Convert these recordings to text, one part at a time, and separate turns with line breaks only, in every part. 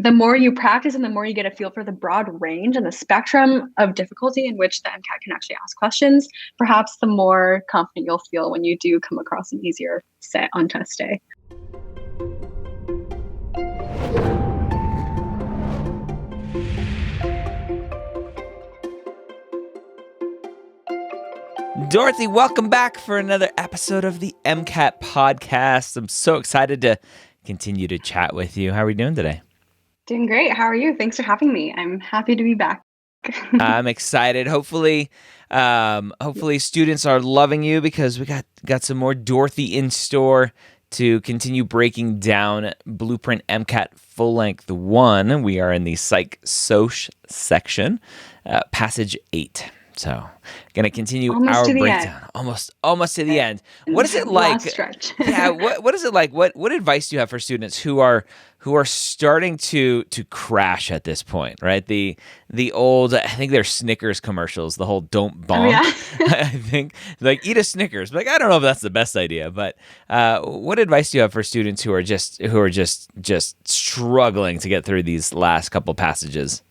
the more you practice and the more you get a feel for the broad range and the spectrum of difficulty in which the MCAT can actually ask questions, perhaps the more confident you'll feel when you do come across an easier set on test day.
Dorothy, welcome back for another episode of the MCAT podcast. I'm so excited to continue to chat with you. How are we doing today?
Doing great. How are you? Thanks for having me. I'm happy to be back.
I'm excited. Hopefully students are loving you because we got some more Dorothy in store to continue breaking down Blueprint MCAT Full Length 1. We are in the Psych Soc section, passage 8. So, going to continue our breakdown. Almost to the end. What is it like?
Last stretch.
Yeah. What is it like? What advice do you have for students who are starting to crash at this point? Right. The old, I think they're Snickers commercials. The whole "don't bonk." Oh, yeah. I think like eat a Snickers. Like I don't know if that's the best idea, but what advice do you have for students who are just struggling to get through these last couple passages?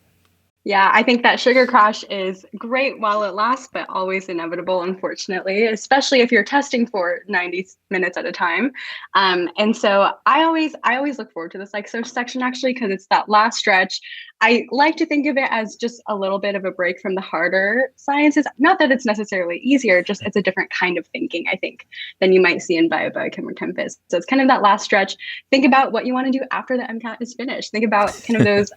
Yeah, I think that sugar crash is great while it lasts, but always inevitable, unfortunately, especially if you're testing for 90 minutes at a time. And so I always look forward to the Psych Soc section, actually, because it's that last stretch. I like to think of it as just a little bit of a break from the harder sciences. Not that it's necessarily easier, just it's a different kind of thinking, I think, than you might see in biochem or chem phys. So it's kind of that last stretch. Think about what you want to do after the MCAT is finished. Think about kind of those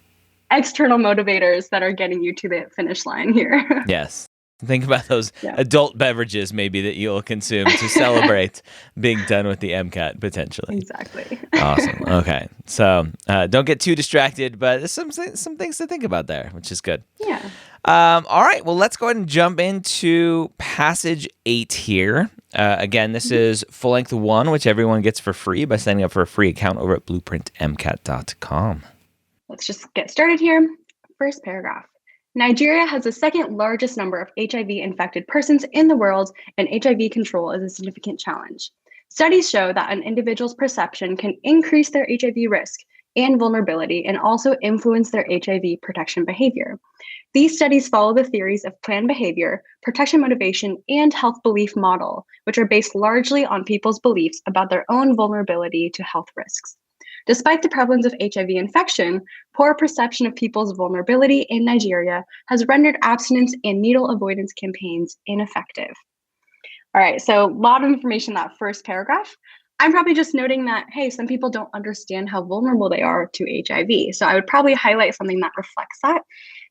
external motivators that are getting you to the finish line here.
Yes. Think about those adult beverages maybe that you'll consume to celebrate being done with the MCAT potentially.
Exactly.
Awesome. Okay. So don't get too distracted, but there's some things to think about there, which is good.
Yeah.
All right. Well, let's go ahead and jump into passage 8 here. Again, this is Full Length 1, which everyone gets for free by signing up for a free account over at blueprintmcat.com.
Let's just get started here. First paragraph. Nigeria has the second largest number of HIV-infected persons in the world, and HIV control is a significant challenge. Studies show that an individual's perception can increase their HIV risk and vulnerability and also influence their HIV protection behavior. These studies follow the theories of planned behavior, protection motivation, and health belief model, which are based largely on people's beliefs about their own vulnerability to health risks. Despite the prevalence of HIV infection, poor perception of people's vulnerability in Nigeria has rendered abstinence and needle avoidance campaigns ineffective. All right, so a lot of information in that first paragraph. I'm probably just noting that, hey, some people don't understand how vulnerable they are to HIV. So I would probably highlight something that reflects that.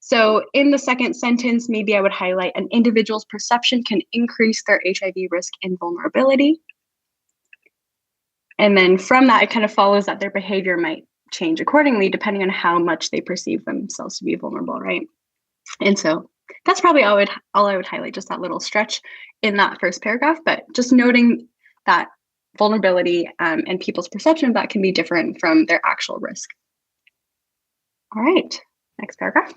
So in the second sentence, maybe I would highlight an individual's perception can increase their HIV risk and vulnerability. And then from that, it kind of follows that their behavior might change accordingly, depending on how much they perceive themselves to be vulnerable, right? And so that's probably all I would highlight, just that little stretch in that first paragraph, but just noting that vulnerability and people's perception of that can be different from their actual risk. All right, next paragraph.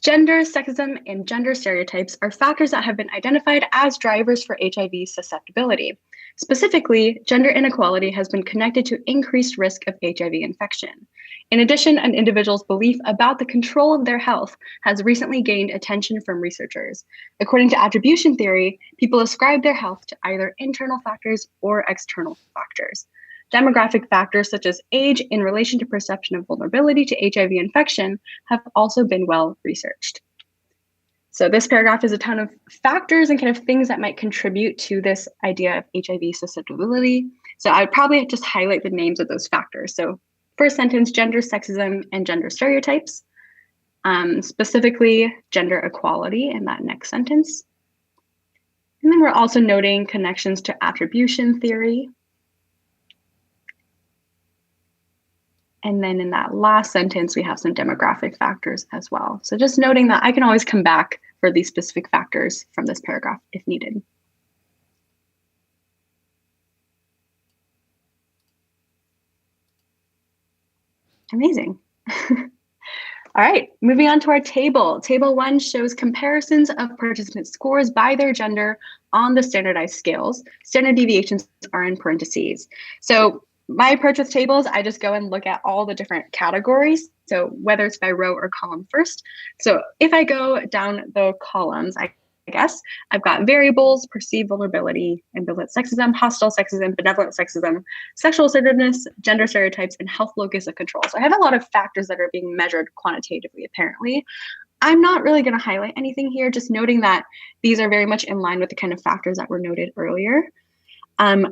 Gender, sexism, and gender stereotypes are factors that have been identified as drivers for HIV susceptibility. Specifically, gender inequality has been connected to increased risk of HIV infection. In addition, an individual's belief about the control of their health has recently gained attention from researchers. According to attribution theory, people ascribe their health to either internal factors or external factors. Demographic factors such as age in relation to perception of vulnerability to HIV infection have also been well researched. So this paragraph is a ton of factors and kind of things that might contribute to this idea of HIV susceptibility. So I would probably just highlight the names of those factors. So first sentence, gender, sexism, and gender stereotypes. Specifically, gender equality in that next sentence. And then we're also noting connections to attribution theory. And then in that last sentence, we have some demographic factors as well. So just noting that I can always come back for these specific factors from this paragraph if needed. Amazing. All right, moving on to our table. Table 1 shows comparisons of participant scores by their gender on the standardized scales. Standard deviations are in parentheses. So my approach with tables, I just go and look at all the different categories. So whether it's by row or column first. So if I go down the columns, I guess I've got variables, perceived vulnerability, ambivalent sexism, hostile sexism, benevolent sexism, sexual assertiveness, gender stereotypes, and health locus of control. So I have a lot of factors that are being measured quantitatively, apparently. I'm not really going to highlight anything here, just noting that these are very much in line with the kind of factors that were noted earlier. On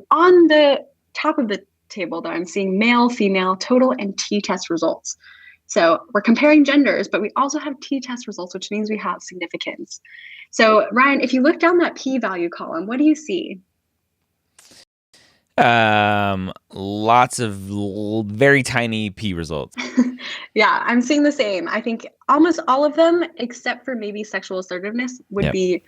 the top of the table, though, I'm seeing male, female, total, and t-test results. So we're comparing genders, but we also have t-test results, which means we have significance. So Ryan, if you look down that p-value column, what do you see?
Lots of very tiny p results.
Yeah, I'm seeing the same. I think almost all of them, except for maybe sexual assertiveness, would be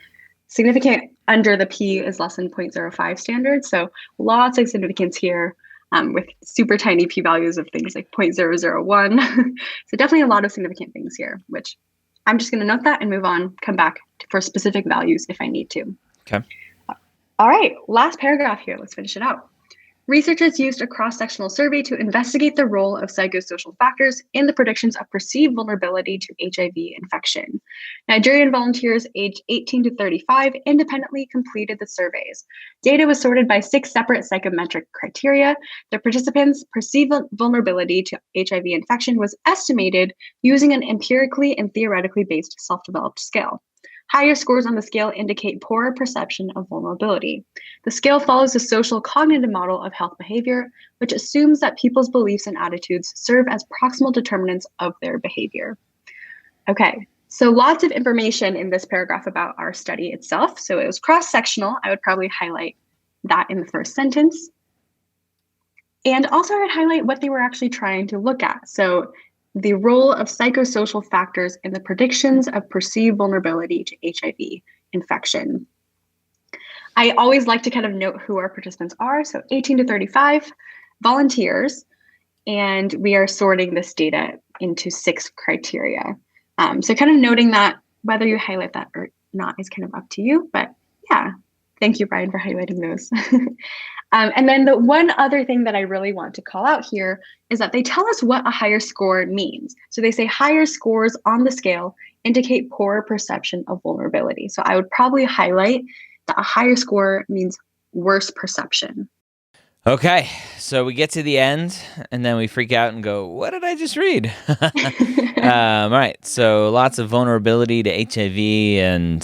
significant under the p is less than 0.05 standard. So lots of significance here. With super tiny p-values of things like 0.001. So definitely a lot of significant things here, which I'm just going to note that and move on, come back for specific values if I need to.
Okay.
All right, last paragraph here. Let's finish it out. Researchers used a cross-sectional survey to investigate the role of psychosocial factors in the predictions of perceived vulnerability to HIV infection. Nigerian volunteers aged 18 to 35 independently completed the surveys. Data was sorted by 6 separate psychometric criteria. The participants' perceived vulnerability to HIV infection was estimated using an empirically and theoretically based self-developed scale. Higher scores on the scale indicate poorer perception of vulnerability. The scale follows the social cognitive model of health behavior, which assumes that people's beliefs and attitudes serve as proximal determinants of their behavior. Okay, so lots of information in this paragraph about our study itself. So it was cross-sectional. I would probably highlight that in the first sentence. And also I would highlight what they were actually trying to look at. So the role of psychosocial factors in the predictions of perceived vulnerability to HIV infection. I always like to kind of note who our participants are. So 18 to 35 volunteers, and we are sorting this data into 6 criteria. So kind of noting that whether you highlight that or not is kind of up to you, but yeah, thank you, Brian, for highlighting those. And then the one other thing that I really want to call out here is that they tell us what a higher score means. So they say higher scores on the scale indicate poorer perception of vulnerability. So I would probably highlight that a higher score means worse perception.
Okay, so we get to the end and then we freak out and go, what did I just read? All right, so lots of vulnerability to HIV and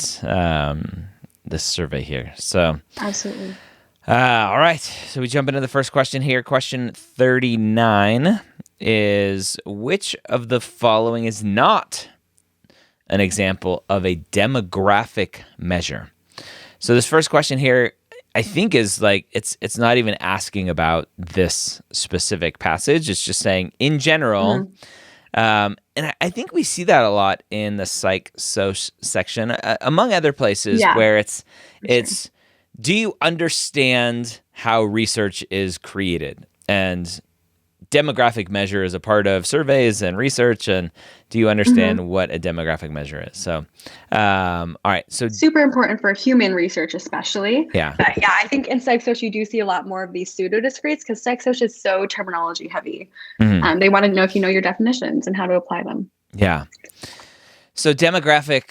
this survey here. So
Absolutely.
All right, so we jump into the first question here. Question 39 is, which of the following is not an example of a demographic measure? So this first question here, I think is like, it's not even asking about this specific passage. It's just saying in general, and I think we see that a lot in the Psych section, among other places where it's do you understand how research is created? And demographic measure is a part of surveys and research. And do you understand what a demographic measure is? So, all right. So
super important for human research, especially.
Yeah.
But yeah, I think in psych you do see a lot more of these pseudo discretes because psych is so terminology heavy. They want to know if you know your definitions and how to apply them.
Yeah. So demographic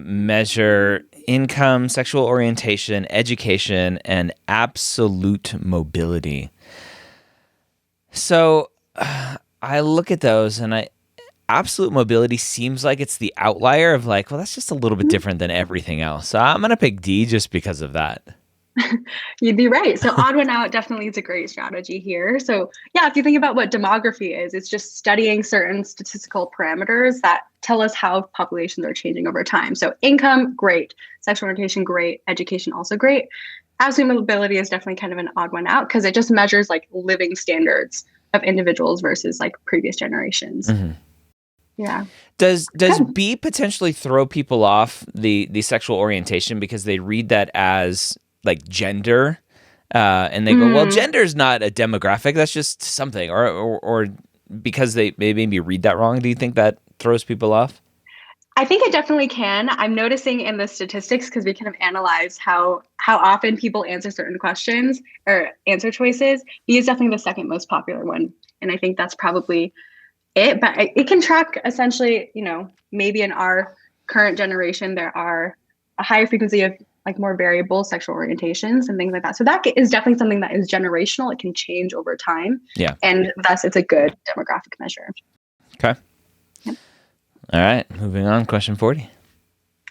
measure income, sexual orientation, education, and absolute mobility. So I look at those and absolute mobility seems like it's the outlier of like, well, that's just a little bit different than everything else. So I'm going to pick D just because of that.
You'd be right. So odd one out definitely is a great strategy here. So yeah, if you think about what demography is, it's just studying certain statistical parameters that tell us how populations are changing over time. So income, great. Sexual orientation, great. Education, also great. Absolute mobility is definitely kind of an odd one out because it just measures like living standards of individuals versus like previous generations. Yeah.
Does B potentially throw people off the sexual orientation because they read that as like gender, and they go, well, gender is not a demographic, that's just something, or because they maybe read that wrong? Do you think that throws people off?
I think it definitely can. I'm noticing in the statistics, because we kind of analyze how often people answer certain questions or answer choices. B is definitely the second most popular one. And I think that's probably it. But it can track essentially, maybe in our current generation, there are a higher frequency of like more variable sexual orientations and things like that. So that is definitely something that is generational. It can change over time.
Yeah.
And thus it's a good demographic measure.
Okay.
Yep.
All right. Moving on. Question 40.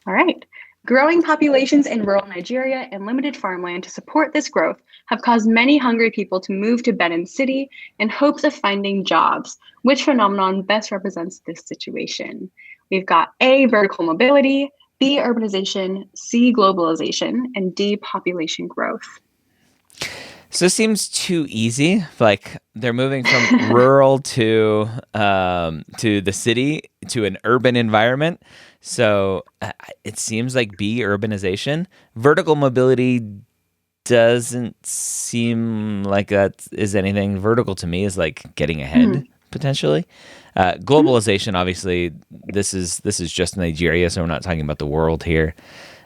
All right. Growing populations in rural Nigeria and limited farmland to support this growth have caused many hungry people to move to Benin City in hopes of finding jobs. Which phenomenon best represents this situation? We've got A, vertical mobility, B, urbanization, C, globalization, and D, population growth.
So it seems too easy. Like they're moving from rural to the city to an urban environment. So it seems like B, urbanization. Vertical mobility doesn't seem like that is anything. Vertical to me is like getting ahead potentially. Globalization, obviously, this is just Nigeria, so we're not talking about the world here.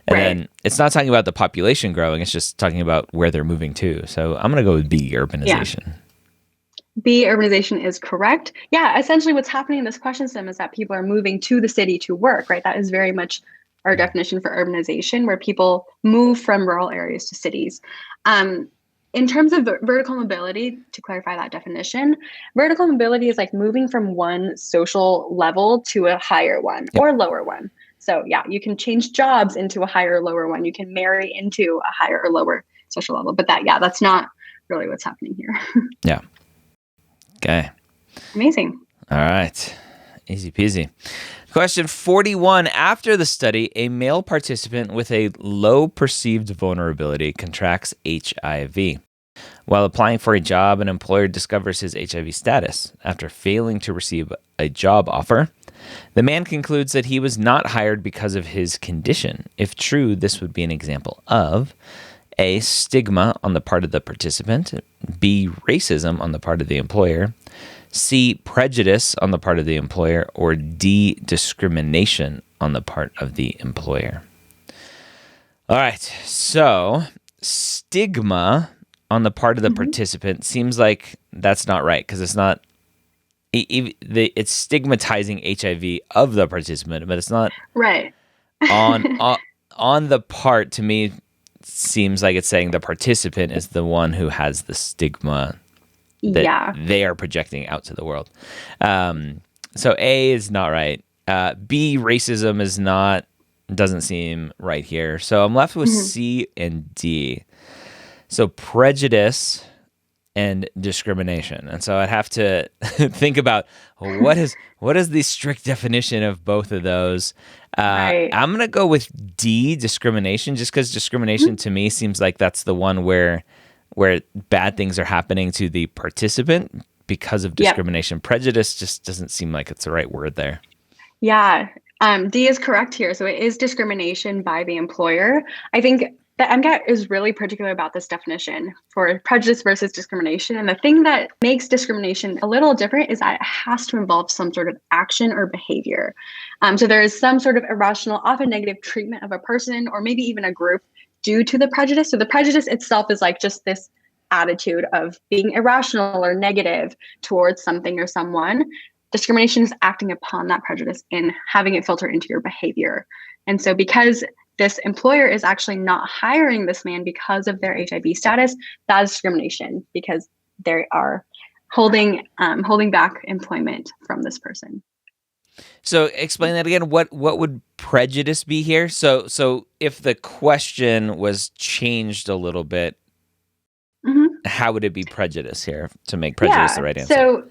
And then it's not talking about the population growing, it's just talking about where they're moving to. So I'm going to go with B, urbanization.
Yeah. B, urbanization is correct. Yeah, essentially what's happening in this question stem is that people are moving to the city to work, right? That is very much our definition for urbanization, where people move from rural areas to cities. In terms of vertical mobility, to clarify that definition, vertical mobility is like moving from one social level to a higher one or lower one. So yeah, you can change jobs into a higher or lower one. You can marry into a higher or lower social level. But that's not really what's happening here.
Yeah. Okay.
Amazing.
All right. Easy peasy. Question 41. After the study, a male participant with a low perceived vulnerability contracts HIV. While applying for a job, an employer discovers his HIV status. After failing to receive a job offer, the man concludes that he was not hired because of his condition. If true, this would be an example of A, stigma on the part of the participant, B, racism on the part of the employer, C, prejudice on the part of the employer, or D, discrimination on the part of the employer. All right, so stigma on the part of the participant seems like that's not right, because it's not, it's stigmatizing HIV of the participant, but it's not
right
on the part. To me, seems like it's saying the participant is the one who has the stigma that they are projecting out to the world. So A is not right. B, racism doesn't seem right here. So I'm left with C and D. So prejudice and discrimination. And so I'd have to think about what is the strict definition of both of those.
Right.
I'm going to go with D, discrimination, just because discrimination to me seems like that's the one where bad things are happening to the participant because of discrimination. Prejudice just doesn't seem like it's the right word there.
Yeah. D is correct here. So it is discrimination by the employer. I think the MCAT is really particular about this definition for prejudice versus discrimination. And the thing that makes discrimination a little different is that it has to involve some sort of action or behavior. So there is some sort of irrational, often negative treatment of a person or maybe even a group due to the prejudice. So the prejudice itself is like just this attitude of being irrational or negative towards something or someone. Discrimination is acting upon that prejudice and having it filter into your behavior. And so because this employer is actually not hiring this man because of their HIV status, that is discrimination because they are holding back employment from this person.
So explain that again. What would prejudice be here? So if the question was changed a little bit, how would it be prejudice here to make prejudice the right answer?
So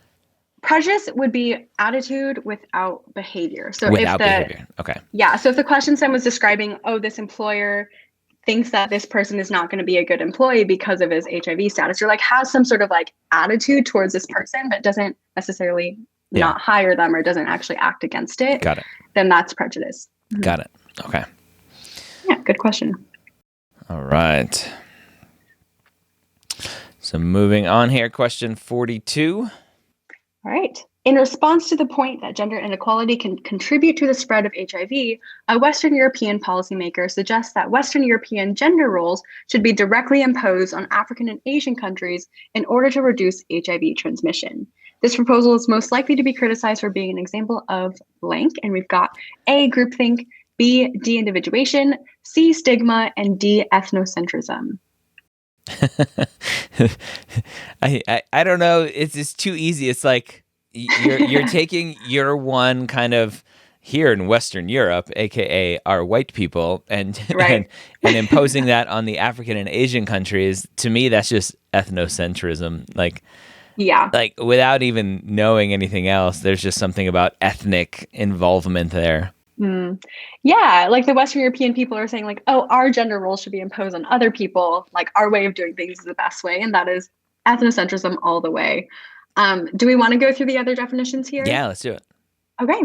prejudice would be attitude without behavior. So
without behavior. Okay.
Yeah. So if the question stem was describing, this employer thinks that this person is not going to be a good employee because of his HIV status, or like has some sort of like attitude towards this person, but doesn't necessarily not hire them or doesn't actually act against it.
Got it.
Then that's prejudice.
Got it. Okay.
Yeah. Good question.
All right. So moving on here, question 42.
All right. In response to the point that gender inequality can contribute to the spread of HIV, a Western European policymaker suggests that Western European gender roles should be directly imposed on African and Asian countries in order to reduce HIV transmission. This proposal is most likely to be criticized for being an example of blank, and we've got A, groupthink, B, de-individuation, C, stigma, and D, ethnocentrism.
I don't know. It's just too easy. It's like you're taking your one kind of here in Western Europe, aka our white people, and
Right.
and imposing that on the African and Asian countries. To me, that's just ethnocentrism.
Yeah.
Like without even knowing anything else, there's just something about ethnic involvement there.
Yeah, like the Western European people are saying, like, oh, our gender roles should be imposed on other people. Like our way of doing things is the best way, and that is ethnocentrism all the way. Do we want to go through the other definitions here?
Yeah, let's do it.
Okay.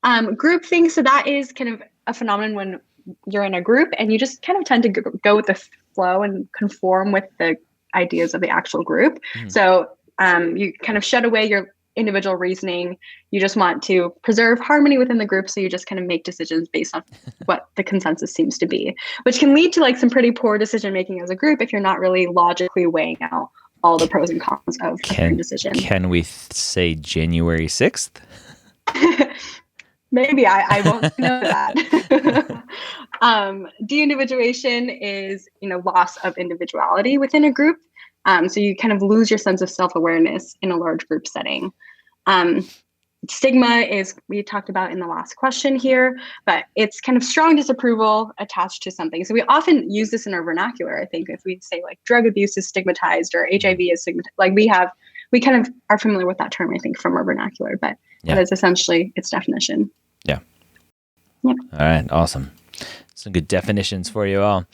Groupthink. So that is kind of a phenomenon when you're in a group and you just kind of tend to go with the flow and conform with the ideas of the actual group. So you kind of shut away your individual reasoning. You just want to preserve harmony within the group. So you just kind of make decisions based on what the consensus seems to be, which can lead to like some pretty poor decision making as a group if you're not really logically weighing out all the pros and cons of a certain decision.
Can we say January 6th?
Maybe I won't know that. De-individuation is, loss of individuality within a group. So you kind of lose your sense of self-awareness in a large group setting. Stigma is, we talked about in the last question here, but it's kind of strong disapproval attached to something. So we often use this in our vernacular. I think if we say like drug abuse is stigmatized or HIV is stigmatized, like we kind of are familiar with that term, I think, from our vernacular, but that is essentially its definition.
Yeah.
Yep.
All right. Awesome. Some good definitions for you all.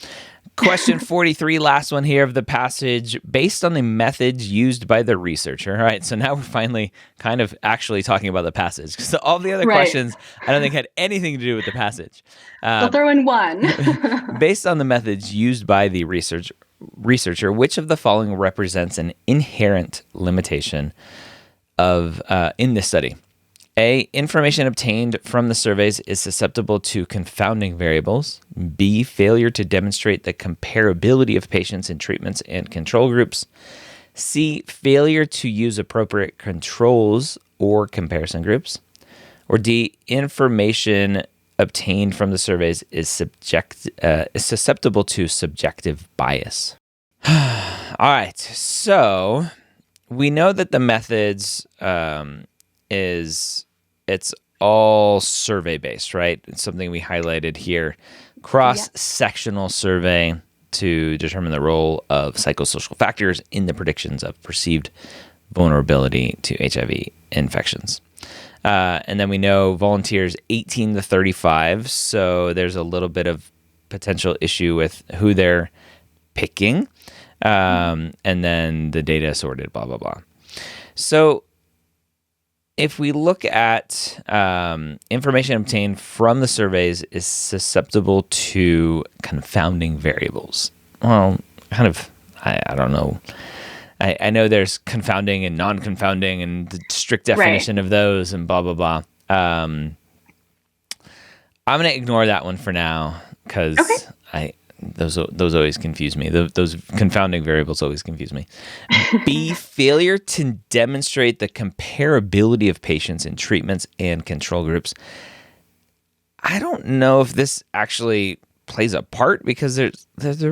Question 43, last one here of the passage, based on the methods used by the researcher. All right, so now we're finally kind of actually talking about the passage. So all the other questions, I don't think had anything to do with the passage.
We'll throw in one.
Based on the methods used by the researcher, which of the following represents an inherent limitation of in this study? A, information obtained from the surveys is susceptible to confounding variables. B, failure to demonstrate the comparability of patients in treatments and control groups. C, failure to use appropriate controls or comparison groups. Or D, information obtained from the surveys is susceptible to subjective bias. All right, so we know that the methods it's all survey based, right? It's something we highlighted here. Cross-sectional survey to determine the role of psychosocial factors in the predictions of perceived vulnerability to HIV infections. And then we know volunteers 18 to 35, so there's a little bit of potential issue with who they're picking. And then the data sorted, blah, blah, blah. So if we look at information obtained from the surveys is susceptible to confounding variables. Well, kind of, I don't know. I know there's confounding and non-confounding and the strict definition of those and blah, blah, blah. I'm going to ignore that one for now because those always confuse me. Those confounding variables always confuse me. B, failure to demonstrate the comparability of patients in treatments and control groups. I don't know if this actually plays a part because they're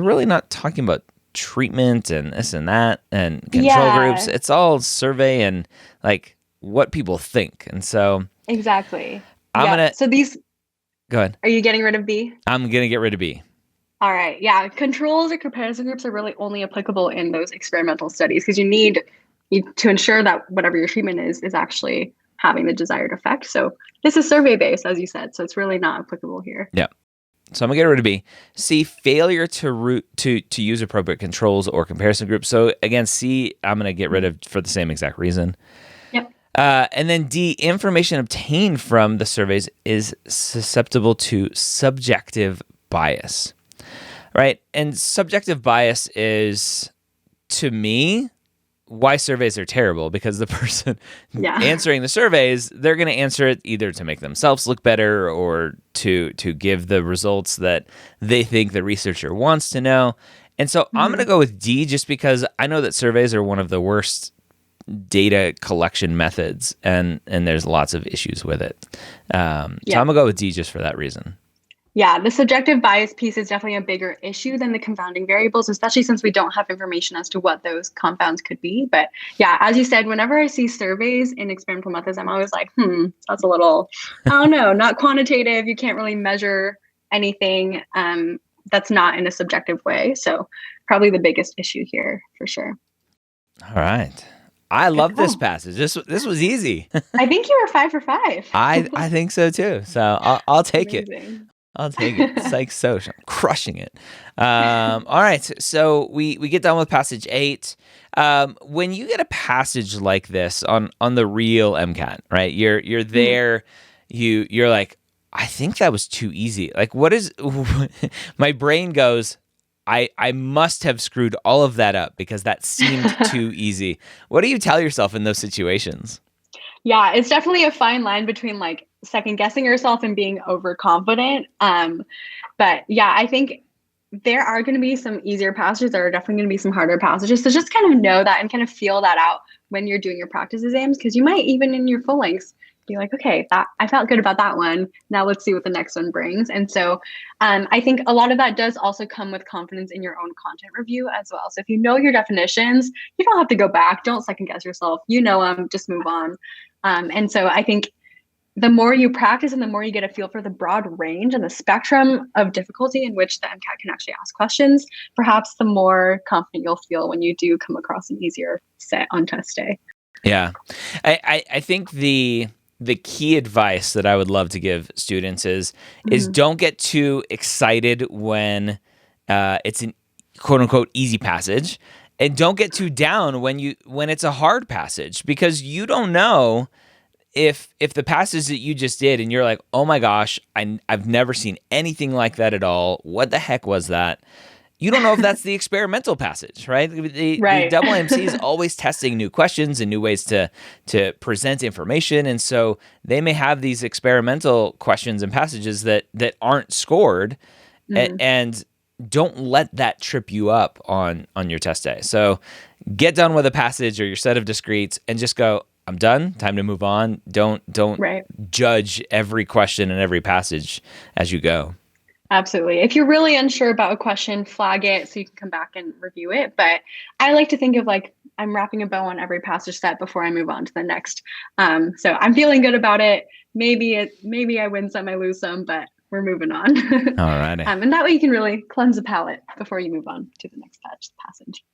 really not talking about treatment and this and that and control groups. It's all survey and like what people think. And so
exactly.
So
these.
Go ahead.
Are you getting rid of B?
I'm going to get rid of B.
All right. Yeah. Controls or comparison groups are really only applicable in those experimental studies because you need to ensure that whatever your treatment is actually having the desired effect. So this is survey based, as you said. So it's really not applicable here.
Yeah. So I'm going to get rid of B. C, failure to use appropriate controls or comparison groups. So again, C, I'm going to get rid of for the same exact reason.
Yep.
And then D, information obtained from the surveys is susceptible to subjective bias. Right. And subjective bias is, to me, why surveys are terrible, because the person
Yeah.
answering the surveys, they're going to answer it either to make themselves look better or to give the results that they think the researcher wants to know. And so I'm going to go with D, just because I know that surveys are one of the worst data collection methods, and there's lots of issues with it. So I'm going to go with D just for that reason.
Yeah, the subjective bias piece is definitely a bigger issue than the confounding variables, especially since we don't have information as to what those confounds could be. But yeah, as you said, whenever I see surveys in experimental methods, I'm always like, that's a little, I don't know, not quantitative. You can't really measure anything that's not in a subjective way. So probably the biggest issue here for sure.
All right. I love this passage. This was easy.
I think you were 5 for 5.
I think so too. So I'll take
Amazing.
it. I'll take it. Psych social. I'm crushing it. All right. So we get done with passage 8. When you get a passage like this on the real MCAT, right? You're there. You're like, I think that was too easy. Like, what is? My brain goes, I must have screwed all of that up because that seemed too easy. What do you tell yourself in those situations?
Yeah, it's definitely a fine line between like second guessing yourself and being overconfident. But yeah, I think there are going to be some easier passages. There are definitely going to be some harder passages. So just kind of know that and kind of feel that out when you're doing your practice exams, because you might even in your full lengths be like, okay, I felt good about that one. Now let's see what the next one brings. And so I think a lot of that does also come with confidence in your own content review as well. So if you know your definitions, you don't have to go back. Don't second guess yourself. You know them, just move on. And so I think the more you practice and the more you get a feel for the broad range and the spectrum of difficulty in which the MCAT can actually ask questions, perhaps the more confident you'll feel when you do come across an easier set on test day.
Yeah. I think the key advice that I would love to give students is don't get too excited when it's an quote unquote easy passage, and don't get too down when it's a hard passage, because you don't know if the passage that you just did and you're like, oh my gosh, I've never seen anything like that at all. What the heck was that? You don't know if that's the experimental passage, right? The double MC is always testing new questions and new ways to present information. And so they may have these experimental questions and passages that aren't scored, and don't let that trip you up on your test day. So get done with a passage or your set of discretes and just go, I'm done. Time to move on. Don't judge every question and every passage as you go.
Absolutely. If you're really unsure about a question, flag it so you can come back and review it. But I like to think of like I'm wrapping a bow on every passage set before I move on to the next. So I'm feeling good about it. Maybe I win some, I lose some, but we're moving on.
All righty.
And that way you can really cleanse the palate before you move on to the next passage.